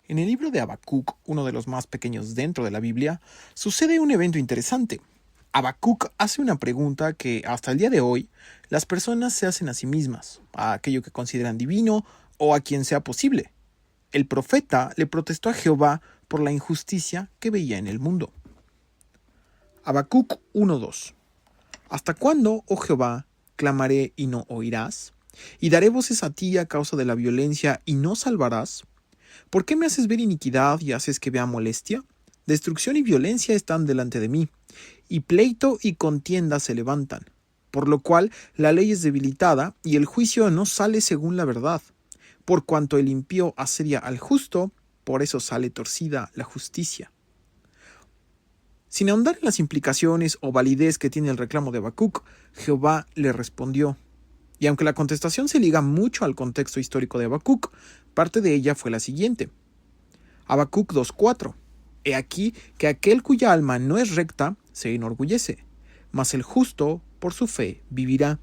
En el libro de Habacuc, uno de los más pequeños dentro de la Biblia, sucede un evento interesante. Habacuc hace una pregunta que hasta el día de hoy las personas se hacen a sí mismas, a aquello que consideran divino o a quien sea posible. El profeta le protestó a Jehová por la injusticia que veía en el mundo. Habacuc 1:2. ¿Hasta cuándo, oh Jehová, clamaré y no oirás? ¿Y daré voces a ti a causa de la violencia y no salvarás? ¿Por qué me haces ver iniquidad y haces que vea molestia? Destrucción y violencia están delante de mí, y pleito y contienda se levantan, por lo cual la ley es debilitada y el juicio no sale según la verdad. Por cuanto el impío asedia al justo, por eso sale torcida la justicia. Sin ahondar en las implicaciones o validez que tiene el reclamo de Habacuc, Jehová le respondió. Y aunque la contestación se liga mucho al contexto histórico de Habacuc, parte de ella fue la siguiente. Habacuc 2:4. He aquí que aquel cuya alma no es recta se enorgullece, mas el justo por su fe vivirá.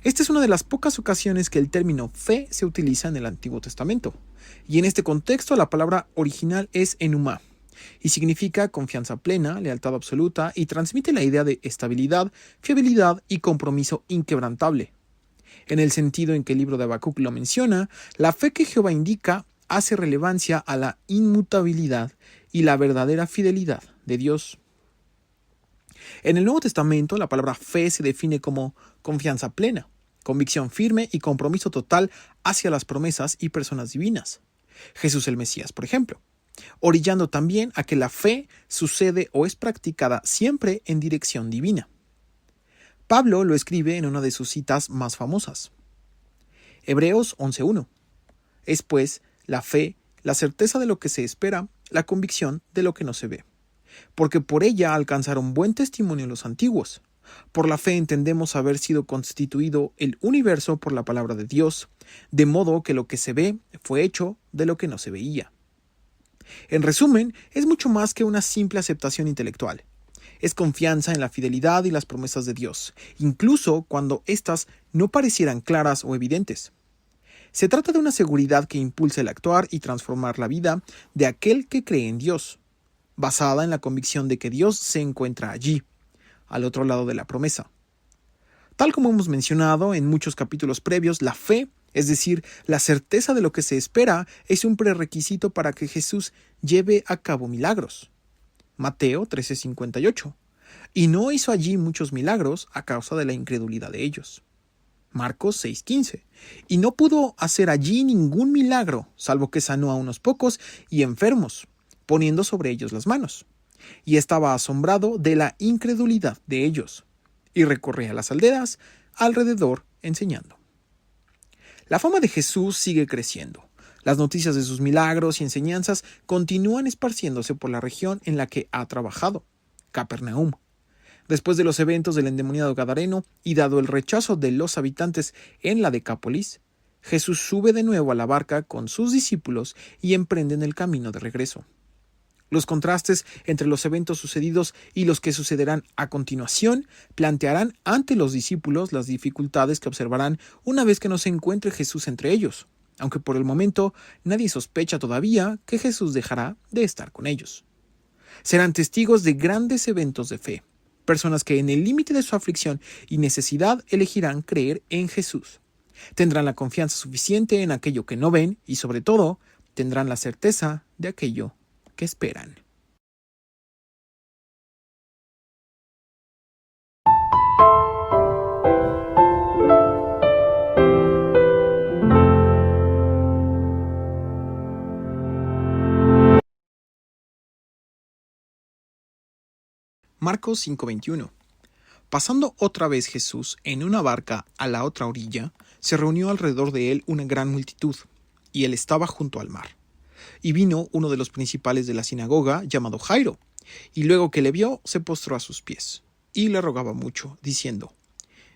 Esta es una de las pocas ocasiones que el término fe se utiliza en el Antiguo Testamento, y en este contexto la palabra original es enumá, y significa confianza plena, lealtad absoluta, y transmite la idea de estabilidad, fiabilidad y compromiso inquebrantable. En el sentido en que el libro de Habacuc lo menciona, la fe que Jehová indica hace relevancia a la inmutabilidad y la verdadera fidelidad de Dios. En el Nuevo Testamento, la palabra fe se define como confianza plena, convicción firme y compromiso total hacia las promesas y personas divinas. Jesús el Mesías, por ejemplo, orillando también a que la fe sucede o es practicada siempre en dirección divina. Pablo lo escribe en una de sus citas más famosas. Hebreos 11:1. Es pues la fe, la certeza de lo que se espera, la convicción de lo que no se ve. Porque por ella alcanzaron buen testimonio los antiguos. Por la fe entendemos haber sido constituido el universo por la palabra de Dios, de modo que lo que se ve fue hecho de lo que no se veía. En resumen, es mucho más que una simple aceptación intelectual. Es confianza en la fidelidad y las promesas de Dios, incluso cuando éstas no parecieran claras o evidentes. Se trata de una seguridad que impulsa el actuar y transformar la vida de aquel que cree en Dios, basada en la convicción de que Dios se encuentra allí, al otro lado de la promesa. Tal como hemos mencionado en muchos capítulos previos, la fe, es decir, la certeza de lo que se espera, es un prerequisito para que Jesús lleve a cabo milagros. Mateo 13:58. Y no hizo allí muchos milagros a causa de la incredulidad de ellos. Marcos 6:15. Y no pudo hacer allí ningún milagro, salvo que sanó a unos pocos y enfermos, poniendo sobre ellos las manos. Y estaba asombrado de la incredulidad de ellos, y recorría las aldeas alrededor enseñando. La fama de Jesús sigue creciendo. Las noticias de sus milagros y enseñanzas continúan esparciéndose por la región en la que ha trabajado, Capernaum. Después de los eventos del endemoniado gadareno y dado el rechazo de los habitantes en la Decápolis, Jesús sube de nuevo a la barca con sus discípulos y emprenden el camino de regreso. Los contrastes entre los eventos sucedidos y los que sucederán a continuación plantearán ante los discípulos las dificultades que observarán una vez que no se encuentre Jesús entre ellos, aunque por el momento nadie sospecha todavía que Jesús dejará de estar con ellos. Serán testigos de grandes eventos de fe, personas que en el límite de su aflicción y necesidad elegirán creer en Jesús. Tendrán la confianza suficiente en aquello que no ven y, sobre todo, tendrán la certeza de aquello que esperan. Marcos 5:21. Pasando otra vez Jesús en una barca a la otra orilla, se reunió alrededor de él una gran multitud, y él estaba junto al mar. Y vino uno de los principales de la sinagoga, llamado Jairo, y luego que le vio, se postró a sus pies, y le rogaba mucho, diciendo: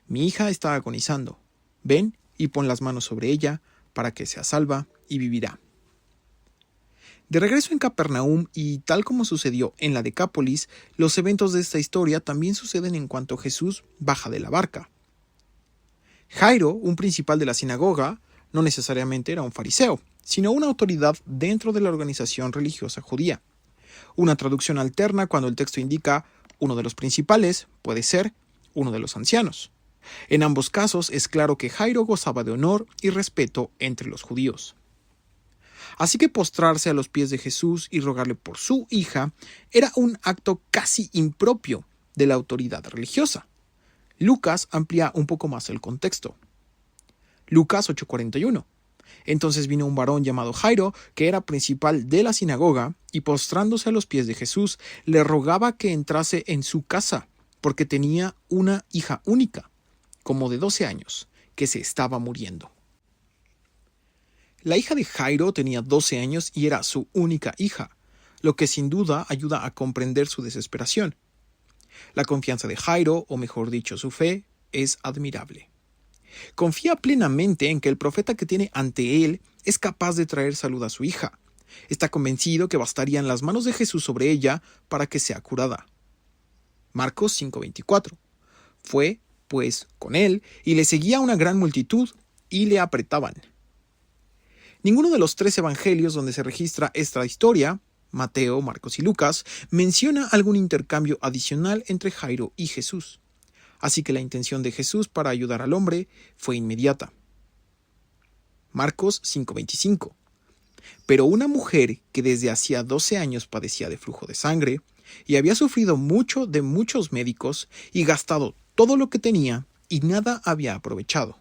Mi hija está agonizando, ven y pon las manos sobre ella, para que sea salva y vivirá. De regreso en Capernaum, y tal como sucedió en la Decápolis, los eventos de esta historia también suceden en cuanto Jesús baja de la barca. Jairo, un principal de la sinagoga, No necesariamente era un fariseo, sino una autoridad dentro de la organización religiosa judía. Una traducción alterna cuando el texto indica uno de los principales puede ser uno de los ancianos. En ambos casos es claro que Jairo gozaba de honor y respeto entre los judíos. Así que postrarse a los pies de Jesús y rogarle por su hija era un acto casi impropio de la autoridad religiosa. Lucas amplía un poco más el contexto. Lucas 8:41. Entonces vino un varón llamado Jairo, que era principal de la sinagoga, y postrándose a los pies de Jesús, le rogaba que entrase en su casa, porque tenía una hija única, como de 12 años, que se estaba muriendo. La hija de Jairo tenía 12 años y era su única hija, lo que sin duda ayuda a comprender su desesperación. La confianza de Jairo, o mejor dicho, su fe, es admirable. Confía plenamente en que el profeta que tiene ante él es capaz de traer salud a su hija. Está convencido que bastarían las manos de Jesús sobre ella para que sea curada. Marcos 5:24. Fue, pues, con él, y le seguía una gran multitud, y le apretaban. Ninguno de los 3 evangelios donde se registra esta historia, Mateo, Marcos y Lucas, menciona algún intercambio adicional entre Jairo y Jesús. Así que la intención de Jesús para ayudar al hombre fue inmediata. Marcos 5:25. Pero una mujer que desde hacía 12 años padecía de flujo de sangre y había sufrido mucho de muchos médicos y gastado todo lo que tenía y nada había aprovechado.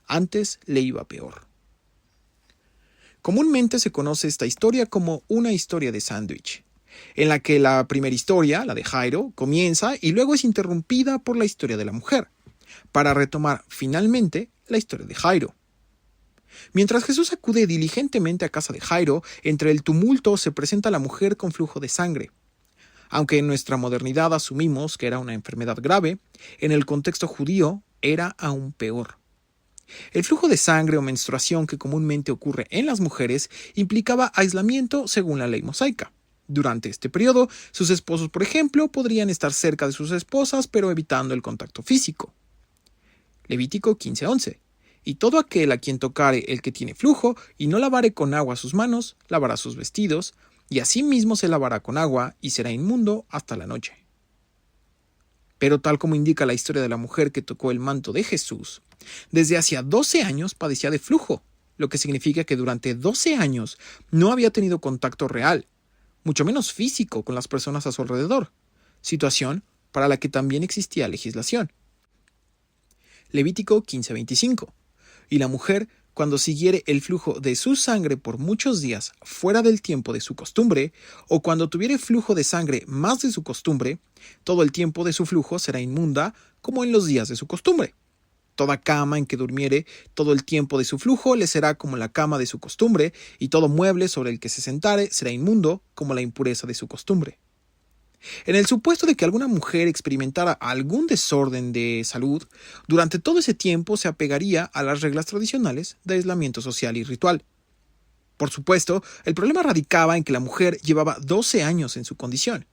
Antes le iba peor. Comúnmente se conoce esta historia como una historia de sándwich, en la que la primera historia, la de Jairo, comienza y luego es interrumpida por la historia de la mujer, para retomar finalmente la historia de Jairo. Mientras Jesús acude diligentemente a casa de Jairo, entre el tumulto se presenta la mujer con flujo de sangre. Aunque en nuestra modernidad asumimos que era una enfermedad grave, en el contexto judío era aún peor. El flujo de sangre o menstruación que comúnmente ocurre en las mujeres implicaba aislamiento según la ley mosaica. Durante este periodo, sus esposos, por ejemplo, podrían estar cerca de sus esposas, pero evitando el contacto físico. Levítico 15:11. Y todo aquel a quien tocare el que tiene flujo, y no lavare con agua sus manos, lavará sus vestidos, y asimismo se lavará con agua, y será inmundo hasta la noche. Pero tal como indica la historia de la mujer que tocó el manto de Jesús, desde hacía 12 años padecía de flujo, lo que significa que durante 12 años no había tenido contacto real, mucho menos físico, con las personas a su alrededor, situación para la que también existía legislación. Levítico 15:25. Y la mujer, cuando siguiere el flujo de su sangre por muchos días fuera del tiempo de su costumbre, o cuando tuviere flujo de sangre más de su costumbre, todo el tiempo de su flujo será inmunda como en los días de su costumbre. Toda cama en que durmiere todo el tiempo de su flujo le será como la cama de su costumbre, y todo mueble sobre el que se sentare será inmundo como la impureza de su costumbre. En el supuesto de que alguna mujer experimentara algún desorden de salud, durante todo ese tiempo se apegaría a las reglas tradicionales de aislamiento social y ritual. Por supuesto, el problema radicaba en que la mujer llevaba 12 años en su condición,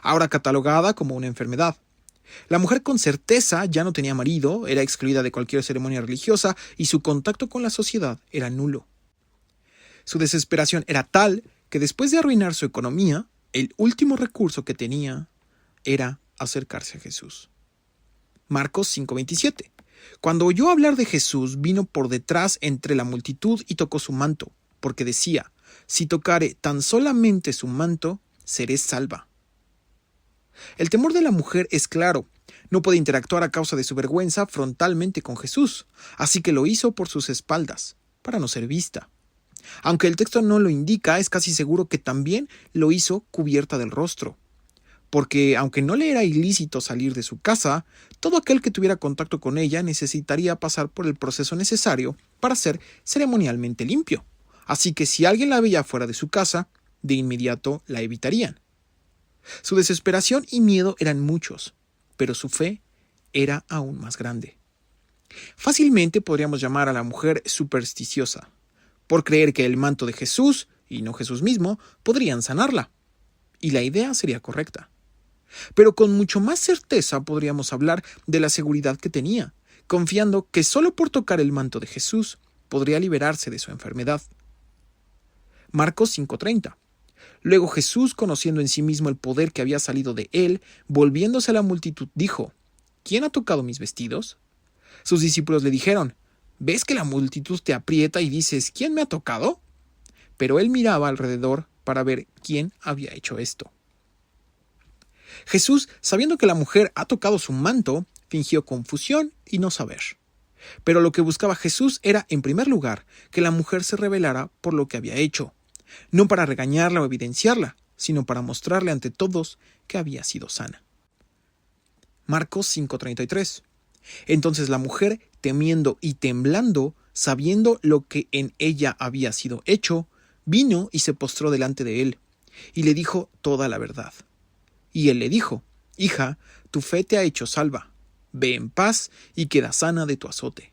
ahora catalogada como una enfermedad. La mujer con certeza ya no tenía marido, era excluida de cualquier ceremonia religiosa y su contacto con la sociedad era nulo. Su desesperación era tal que después de arruinar su economía, el último recurso que tenía era acercarse a Jesús. Marcos 5:27. Cuando oyó hablar de Jesús, vino por detrás entre la multitud y tocó su manto, porque decía, si tocare tan solamente su manto, seré salva. El temor de la mujer es claro. No puede interactuar a causa de su vergüenza frontalmente con Jesús, así que lo hizo por sus espaldas, para no ser vista. Aunque el texto no lo indica, es casi seguro que también lo hizo cubierta del rostro. Porque, aunque no le era ilícito salir de su casa, todo aquel que tuviera contacto con ella necesitaría pasar por el proceso necesario para ser ceremonialmente limpio. Así que si alguien la veía fuera de su casa, de inmediato la evitarían. Su desesperación y miedo eran muchos, pero su fe era aún más grande. Fácilmente podríamos llamar a la mujer supersticiosa, por creer que el manto de Jesús, y no Jesús mismo, podrían sanarla. Y la idea sería correcta. Pero con mucho más certeza podríamos hablar de la seguridad que tenía, confiando que solo por tocar el manto de Jesús podría liberarse de su enfermedad. Marcos 5:30. Luego Jesús, conociendo en sí mismo el poder que había salido de él, volviéndose a la multitud, dijo: ¿Quién ha tocado mis vestidos? Sus discípulos le dijeron: ¿Ves que la multitud te aprieta y dices: ¿Quién me ha tocado? Pero él miraba alrededor para ver quién había hecho esto. Jesús, sabiendo que la mujer ha tocado su manto, fingió confusión y no saber. Pero lo que buscaba Jesús era, en primer lugar, que la mujer se rebelara por lo que había hecho, no para regañarla o evidenciarla, sino para mostrarle ante todos que había sido sana. Marcos 5:33. Entonces la mujer, temiendo y temblando, sabiendo lo que en ella había sido hecho, vino y se postró delante de él, y le dijo toda la verdad. Y él le dijo: Hija, tu fe te ha hecho salva. Ve en paz y queda sana de tu azote.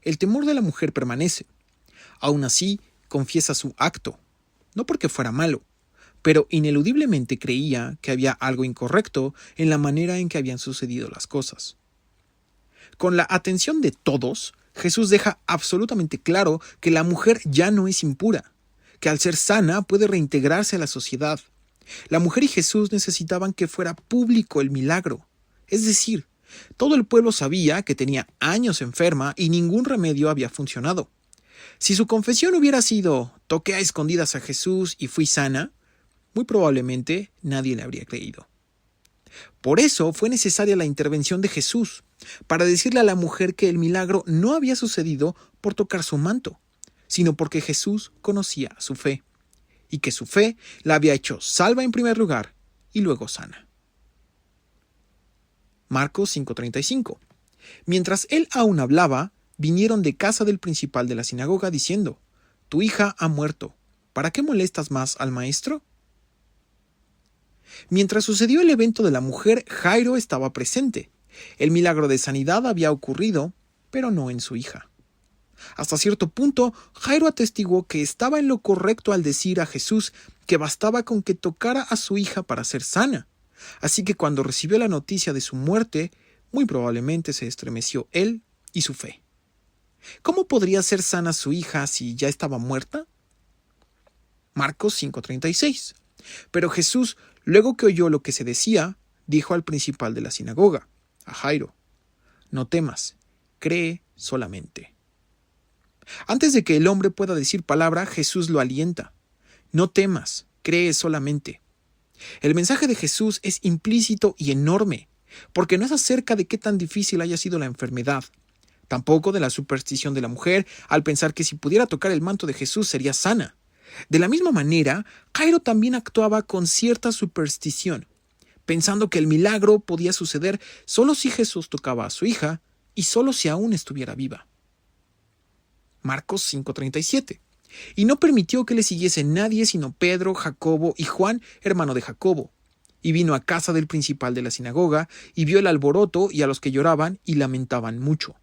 El temor de la mujer permanece. Aún así, confiesa su acto, no porque fuera malo, pero ineludiblemente creía que había algo incorrecto en la manera en que habían sucedido las cosas. Con la atención de todos, Jesús deja absolutamente claro que la mujer ya no es impura, que al ser sana puede reintegrarse a la sociedad. La mujer y Jesús necesitaban que fuera público el milagro. Es decir, todo el pueblo sabía que tenía años enferma y ningún remedio había funcionado. Si su confesión hubiera sido: toqué a escondidas a Jesús y fui sana, muy probablemente nadie le habría creído. Por eso fue necesaria la intervención de Jesús, para decirle a la mujer que el milagro no había sucedido por tocar su manto, sino porque Jesús conocía su fe, y que su fe la había hecho salva en primer lugar y luego sana. Marcos 5:35. Mientras él aún hablaba, vinieron de casa del principal de la sinagoga diciendo: Tu hija ha muerto, ¿para qué molestas más al maestro? Mientras sucedió el evento de la mujer, Jairo estaba presente. El milagro de sanidad había ocurrido, pero no en su hija. Hasta cierto punto, Jairo atestiguó que estaba en lo correcto al decir a Jesús que bastaba con que tocara a su hija para ser sana. Así que cuando recibió la noticia de su muerte, muy probablemente se estremeció él y su fe. ¿Cómo podría ser sana su hija si ya estaba muerta? Marcos 5:36. Pero Jesús, luego que oyó lo que se decía, dijo al principal de la sinagoga, a Jairo: No temas, cree solamente. Antes de que el hombre pueda decir palabra, Jesús lo alienta. No temas, cree solamente. El mensaje de Jesús es implícito y enorme, porque no es acerca de qué tan difícil haya sido la enfermedad, tampoco de la superstición de la mujer al pensar que si pudiera tocar el manto de Jesús sería sana. De la misma manera, Jairo también actuaba con cierta superstición, pensando que el milagro podía suceder solo si Jesús tocaba a su hija y solo si aún estuviera viva. Marcos 5:37. Y no permitió que le siguiese nadie sino Pedro, Jacobo y Juan, hermano de Jacobo. Y vino a casa del principal de la sinagoga, y vio el alboroto y a los que lloraban y lamentaban mucho.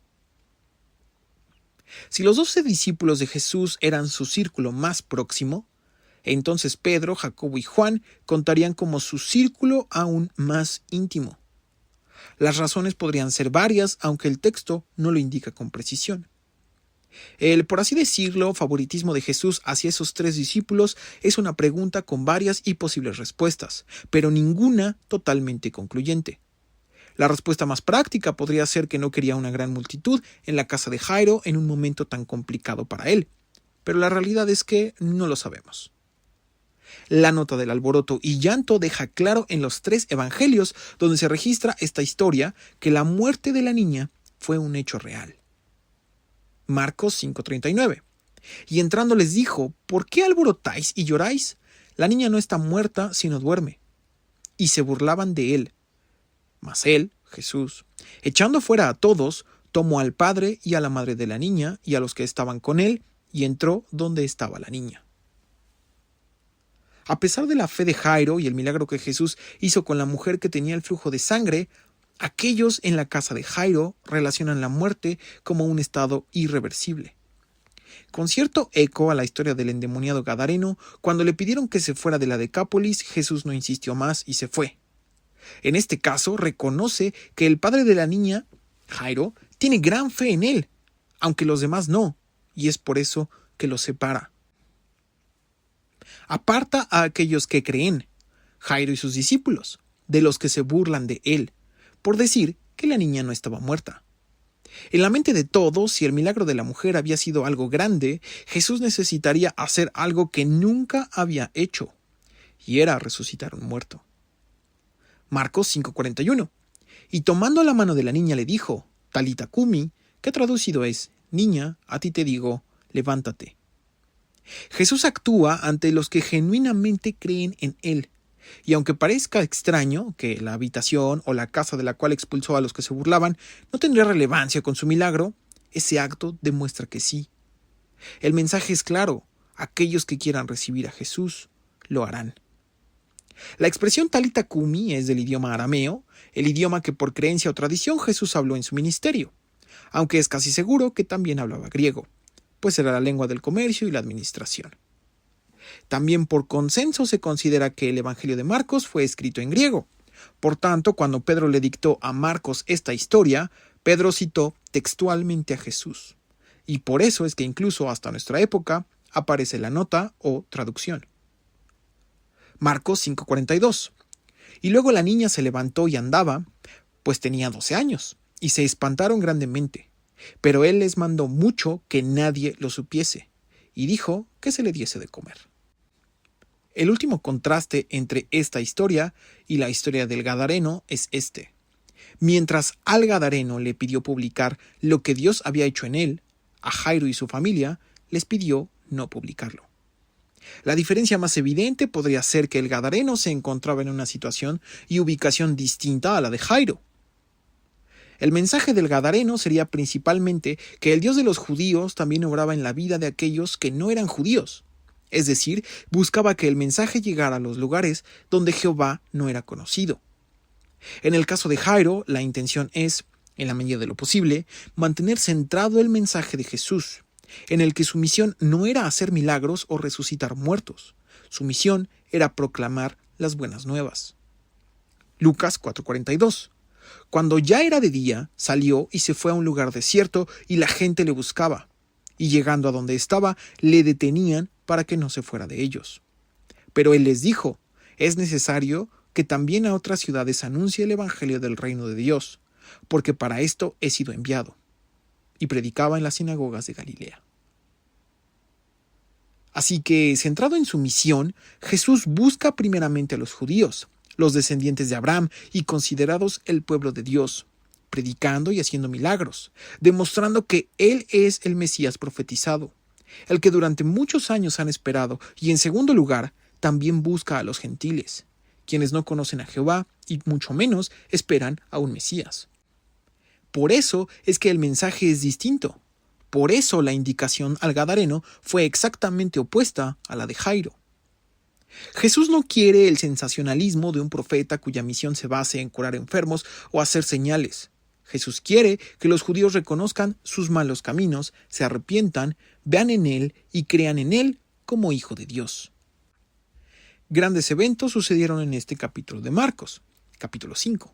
Si los 12 discípulos de Jesús eran su círculo más próximo, entonces Pedro, Jacobo y Juan contarían como su círculo aún más íntimo. Las razones podrían ser varias, aunque el texto no lo indica con precisión. El, por así decirlo, favoritismo de Jesús hacia esos 3 discípulos es una pregunta con varias y posibles respuestas, pero ninguna totalmente concluyente. La respuesta más práctica podría ser que no quería una gran multitud en la casa de Jairo en un momento tan complicado para él, pero la realidad es que no lo sabemos. La nota del alboroto y llanto deja claro en los 3 evangelios donde se registra esta historia que la muerte de la niña fue un hecho real. Marcos 5:39. Y entrando les dijo: ¿Por qué alborotáis y lloráis? La niña no está muerta, sino duerme. Y se burlaban de él. Mas él, Jesús, echando fuera a todos, tomó al padre y a la madre de la niña y a los que estaban con él, y entró donde estaba la niña. A pesar de la fe de Jairo y el milagro que Jesús hizo con la mujer que tenía el flujo de sangre, aquellos en la casa de Jairo relacionan la muerte como un estado irreversible. Con cierto eco a la historia del endemoniado gadareno, cuando le pidieron que se fuera de la Decápolis, Jesús no insistió más y se fue. En este caso, reconoce que el padre de la niña, Jairo, tiene gran fe en él, aunque los demás no, y es por eso que los separa. Aparta a aquellos que creen, Jairo y sus discípulos, de los que se burlan de él, por decir que la niña no estaba muerta. En la mente de todos, si el milagro de la mujer había sido algo grande, Jesús necesitaría hacer algo que nunca había hecho, y era resucitar a un muerto. Marcos 5:41. Y tomando la mano de la niña le dijo, Talita cumi, que traducido es, niña, a ti te digo, levántate. Jesús actúa ante los que genuinamente creen en él. Y aunque parezca extraño que la habitación o la casa de la cual expulsó a los que se burlaban no tendría relevancia con su milagro, ese acto demuestra que sí. El mensaje es claro, aquellos que quieran recibir a Jesús lo harán. La expresión Talita cumi es del idioma arameo, el idioma que por creencia o tradición Jesús habló en su ministerio, aunque es casi seguro que también hablaba griego, pues era la lengua del comercio y la administración. También por consenso se considera que el Evangelio de Marcos fue escrito en griego. Por tanto, cuando Pedro le dictó a Marcos esta historia, Pedro citó textualmente a Jesús. Y por eso es que incluso hasta nuestra época aparece la nota o traducción. Marcos 5:42. Y luego la niña se levantó y andaba, pues tenía 12 años, y se espantaron grandemente. Pero él les mandó mucho que nadie lo supiese, y dijo que se le diese de comer. El último contraste entre esta historia y la historia del Gadareno es este. Mientras al Gadareno le pidió publicar lo que Dios había hecho en él, a Jairo y su familia les pidió no publicarlo. La diferencia más evidente podría ser que el Gadareno se encontraba en una situación y ubicación distinta a la de Jairo. El mensaje del Gadareno sería principalmente que el Dios de los judíos también obraba en la vida de aquellos que no eran judíos. Es decir, buscaba que el mensaje llegara a los lugares donde Jehová no era conocido. En el caso de Jairo, la intención es, en la medida de lo posible, mantener centrado el mensaje de Jesús, en el que su misión no era hacer milagros o resucitar muertos. Su misión era proclamar las buenas nuevas. Lucas 4:42. Cuando ya era de día, salió y se fue a un lugar desierto y la gente le buscaba. Y llegando a donde estaba, le detenían para que no se fuera de ellos. Pero él les dijo, es necesario que también a otras ciudades anuncie el evangelio del reino de Dios, porque para esto he sido enviado. Y predicaba en las sinagogas de Galilea. Así que, centrado en su misión, Jesús busca primeramente a los judíos, los descendientes de Abraham y considerados el pueblo de Dios, predicando y haciendo milagros, demostrando que Él es el Mesías profetizado, el que durante muchos años han esperado, y en segundo lugar, también busca a los gentiles, quienes no conocen a Jehová y mucho menos esperan a un Mesías. Por eso es que el mensaje es distinto. Por eso la indicación al Gadareno fue exactamente opuesta a la de Jairo. Jesús no quiere el sensacionalismo de un profeta cuya misión se base en curar enfermos o hacer señales. Jesús quiere que los judíos reconozcan sus malos caminos, se arrepientan, vean en Él y crean en Él como Hijo de Dios. Grandes eventos sucedieron en este capítulo de Marcos, capítulo 5.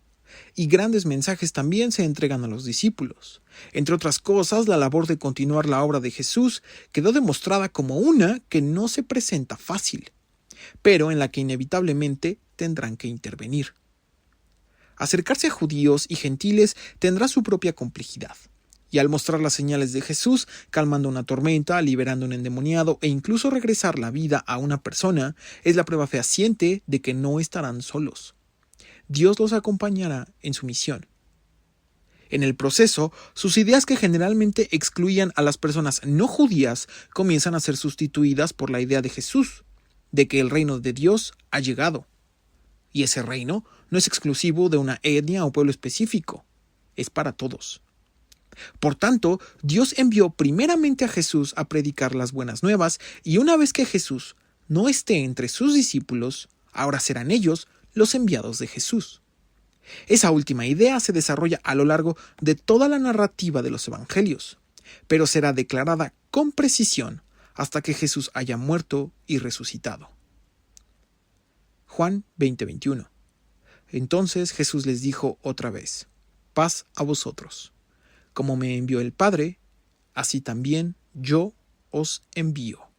Y grandes mensajes también se entregan a los discípulos. Entre otras cosas, la labor de continuar la obra de Jesús quedó demostrada como una que no se presenta fácil, pero en la que inevitablemente tendrán que intervenir. Acercarse a judíos y gentiles tendrá su propia complejidad, y al mostrar las señales de Jesús, calmando una tormenta, liberando un endemoniado e incluso regresar la vida a una persona, es la prueba fehaciente de que no estarán solos. Dios los acompañará en su misión. En el proceso, sus ideas que generalmente excluían a las personas no judías comienzan a ser sustituidas por la idea de Jesús, de que el reino de Dios ha llegado. Y ese reino no es exclusivo de una etnia o pueblo específico, es para todos. Por tanto, Dios envió primeramente a Jesús a predicar las buenas nuevas, y una vez que Jesús no esté entre sus discípulos, ahora serán ellos los enviados de Jesús. Esa última idea se desarrolla a lo largo de toda la narrativa de los evangelios, pero será declarada con precisión hasta que Jesús haya muerto y resucitado. Juan 20:21. Entonces Jesús les dijo otra vez, paz a vosotros. Como me envió el Padre, así también yo os envío.